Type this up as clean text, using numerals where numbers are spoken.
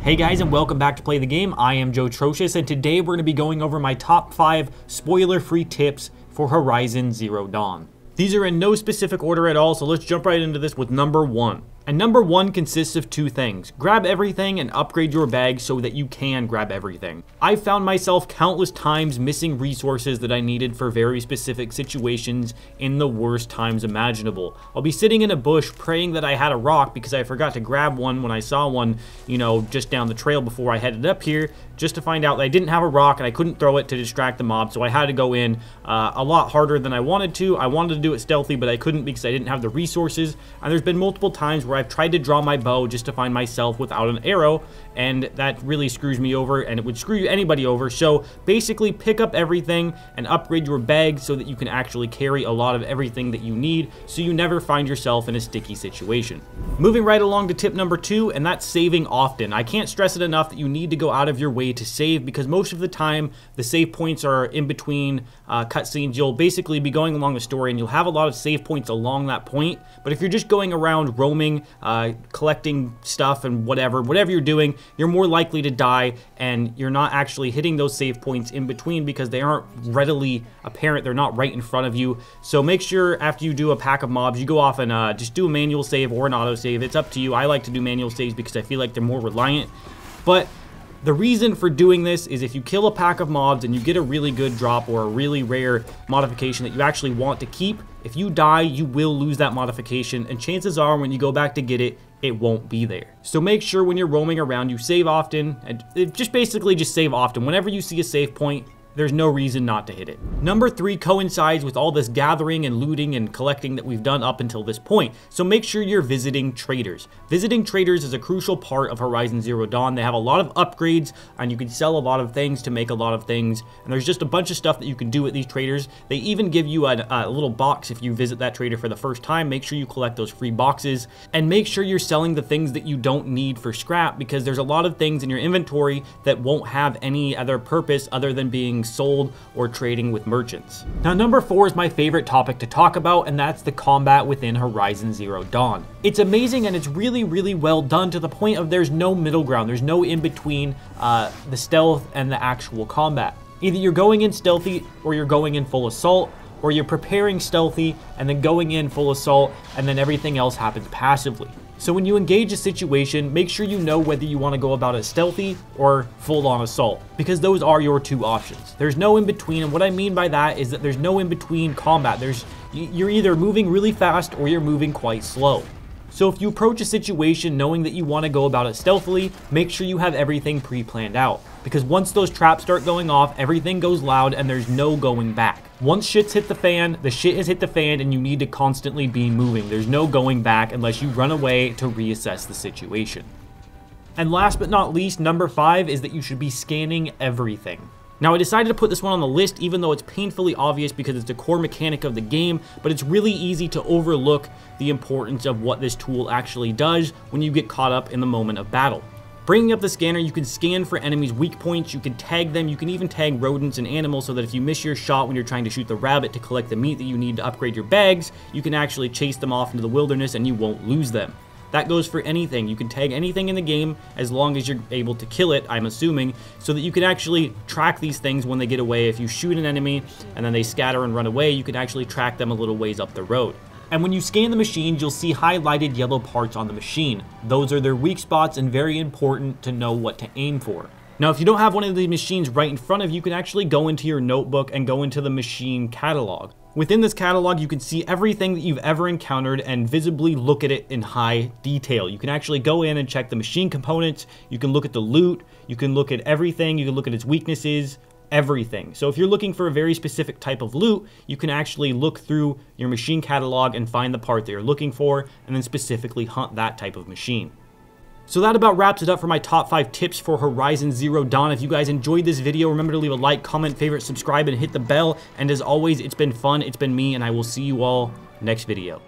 Hey guys, and welcome back to Play the Game. I am Joe Trocious, and today we're going to be going over my top 5 spoiler-free tips for Horizon Zero Dawn. These are in no specific order at all, so let's jump right into this with number 1. And number 1 consists of 2 things. Grab everything and upgrade your bag so that you can grab everything. I found myself countless times missing resources that I needed for very specific situations in the worst times imaginable. I'll be sitting in a bush praying that I had a rock because I forgot to grab one when I saw one, just down the trail before I headed up here, just to find out that I didn't have a rock and I couldn't throw it to distract the mob, so I had to go in a lot harder than I wanted to. I wanted to do it stealthy, but I couldn't because I didn't have the resources, and there's been multiple times where I've tried to draw my bow just to find myself without an arrow, and that really screws me over, and it would screw anybody over. So basically pick up everything and upgrade your bag so that you can actually carry a lot of everything that you need, so you never find yourself in a sticky situation. Moving right along to tip number 2, and that's saving often. I can't stress it enough that you need to go out of your way to save, because most of the time the save points are in between cutscenes. You'll basically be going along the story and you'll have a lot of save points along that point, but if you're just going around roaming, collecting stuff and whatever you're doing, you're more likely to die, and you're not actually hitting those save points in between because they aren't readily apparent. They're not right in front of you. So make sure after you do a pack of mobs, you go off and just do a manual save or an auto save. It's up to you. I like to do manual saves because I feel like they're more reliant, but the reason for doing this is if you kill a pack of mobs and you get a really good drop or a really rare modification that you actually want to keep, if you die, you will lose that modification, and chances are when you go back to get it, it won't be there. So make sure when you're roaming around, you save often, and just save often. Whenever you see a save point, there's no reason not to hit it. Number 3 coincides with all this gathering and looting and collecting that we've done up until this point. So make sure you're visiting traders. Visiting traders is a crucial part of Horizon Zero Dawn. They have a lot of upgrades, and you can sell a lot of things to make a lot of things. And there's just a bunch of stuff that you can do with these traders. They even give you a little box if you visit that trader for the first time. Make sure you collect those free boxes, and make sure you're selling the things that you don't need for scrap, because there's a lot of things in your inventory that won't have any other purpose other than being sold or trading with merchants. Now, number 4 is my favorite topic to talk about, and that's the combat within Horizon Zero Dawn. It's amazing, and it's really well done to the point of there's no middle ground. There's no in between the stealth and the actual combat. Either you're going in stealthy or you're going in full assault, or you're preparing stealthy and then going in full assault, and then everything else happens passively. So when you engage a situation, make sure you know whether you want to go about it stealthy or full-on assault, because those are your 2 options. There's no in-between, and what I mean by that is that there's no in-between combat. You're either moving really fast or you're moving quite slow. So if you approach a situation knowing that you want to go about it stealthily, make sure you have everything pre-planned out, because once those traps start going off, everything goes loud and there's no going back. Once shit's hit the fan, the shit has hit the fan, and you need to constantly be moving. There's no going back unless you run away to reassess the situation. And last but not least, number 5 is that you should be scanning everything. Now, I decided to put this one on the list even though it's painfully obvious because it's a core mechanic of the game, but it's really easy to overlook the importance of what this tool actually does when you get caught up in the moment of battle. Bringing up the scanner, you can scan for enemies' weak points, you can tag them, you can even tag rodents and animals so that if you miss your shot when you're trying to shoot the rabbit to collect the meat that you need to upgrade your bags, you can actually chase them off into the wilderness and you won't lose them. That goes for anything. You can tag anything in the game as long as you're able to kill it, I'm assuming, so that you can actually track these things when they get away. If you shoot an enemy and then they scatter and run away, you can actually track them a little ways up the road. And when you scan the machines, you'll see highlighted yellow parts on the machine. Those are their weak spots, and very important to know what to aim for. Now, if you don't have one of these machines right in front of you, you can actually go into your notebook and go into the machine catalog. Within this catalog, you can see everything that you've ever encountered and visibly look at it in high detail. You can actually go in and check the machine components, you can look at the loot, you can look at everything, you can look at its weaknesses, everything. So if you're looking for a very specific type of loot, you can actually look through your machine catalog and find the part that you're looking for, and then specifically hunt that type of machine. So that about wraps it up for my top 5 tips for Horizon Zero Dawn. If you guys enjoyed this video, remember to leave a like, comment, favorite, subscribe, and hit the bell. And as always, it's been fun, it's been me, and I will see you all next video.